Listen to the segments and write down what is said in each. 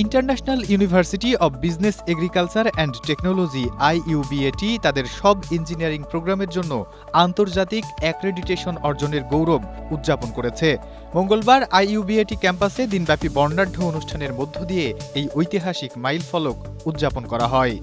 International university of business agriculture and technology IUBAT তাদের সব engineering প্রোগ্রামের জন্য আন্তর্জাতিক অ্যাক্রেডিটেশন অর্জনের গৌরব উদযাপন করেছে। মঙ্গলবার IUBAT ক্যাম্পাসে দিনব্যাপী বর্ণাঢ্য অনুষ্ঠানের মধ্য দিয়ে এই ঐতিহাসিক মাইলফলক উদযাপন করা হয়।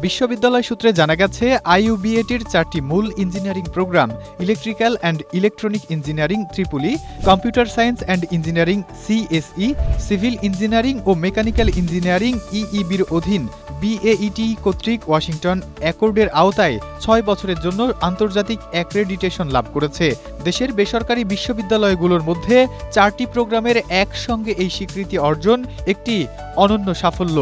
বিশ্ববিদ্যালয় সূত্রে জানা গেছে, IUBATর 4টি মূল engineering programme electrical and electronic engineering EEE, computer science and engineering (CSE), civil engineering ও মেকানিক্যাল ইঞ্জিনিয়ারিং (EEB'র অধীন BAET কর্তৃক ওয়াশিংটন অ্যাকর্ডের আওতায় 6 বছরের জন্য আন্তর্জাতিক অ্যাক্রেডিটেশন লাভ করেছে। দেশের বেসরকারি বিশ্ববিদ্যালয়গুলোর মধ্যে 4টি প্রোগ্রামের একসঙ্গে এই স্বীকৃতি অর্জন একটি অনন্য সাফল্য।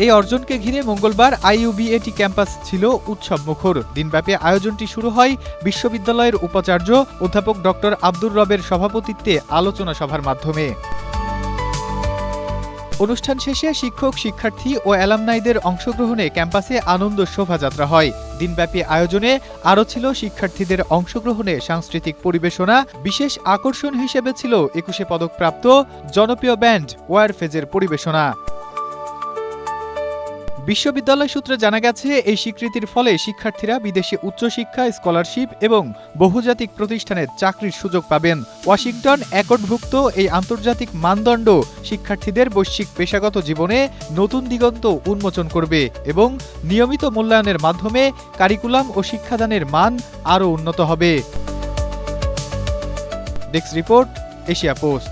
এই অর্জনকে ঘিরে মঙ্গলবার IUBAT ক্যাম্পাস ছিল উৎসবমুখর। দিনব্যাপী আয়োজনটি শুরু হয় বিশ্ববিদ্যালয়ের উপাচার্য অধ্যাপক ডক্টর আব্দুর রবের সভাপতিত্বে আলোচনা সভার মাধ্যমে। অনুষ্ঠান শেষে শিক্ষক, শিক্ষার্থী ও অ্যালামনাইদের অংশগ্রহণে ক্যাম্পাসে আনন্দ শোভাযাত্রা হয়। দিনব্যাপী আয়োজনে আরও ছিল শিক্ষার্থীদের অংশগ্রহণে সাংস্কৃতিক পরিবেশনা। বিশেষ আকর্ষণ হিসেবে ছিল 21 পদকপ্রাপ্ত জনপ্রিয় ব্যান্ড ওয়ারফেজের পরিবেশনা। বিশ্ববিদ্যালয় সূত্রে জানা গেছে, এই স্বীকৃতির ফলে শিক্ষার্থীরা বিদেশে উচ্চশিক্ষা, স্কলারশিপ এবং বহুজাতিক প্রতিষ্ঠানে চাকরির সুযোগ পাবেন। ওয়াশিংটন অ্যাকর্ডভুক্ত এই আন্তর্জাতিক মানদণ্ড শিক্ষার্থীদের বৈশ্বিক পেশাগত জীবনে নতুন দিগন্ত উন্মোচন করবে এবং নিয়মিত মূল্যায়নের মাধ্যমে কারিকুলাম ও শিক্ষাদানের মান আরও উন্নত হবে। Desk report, Asia post.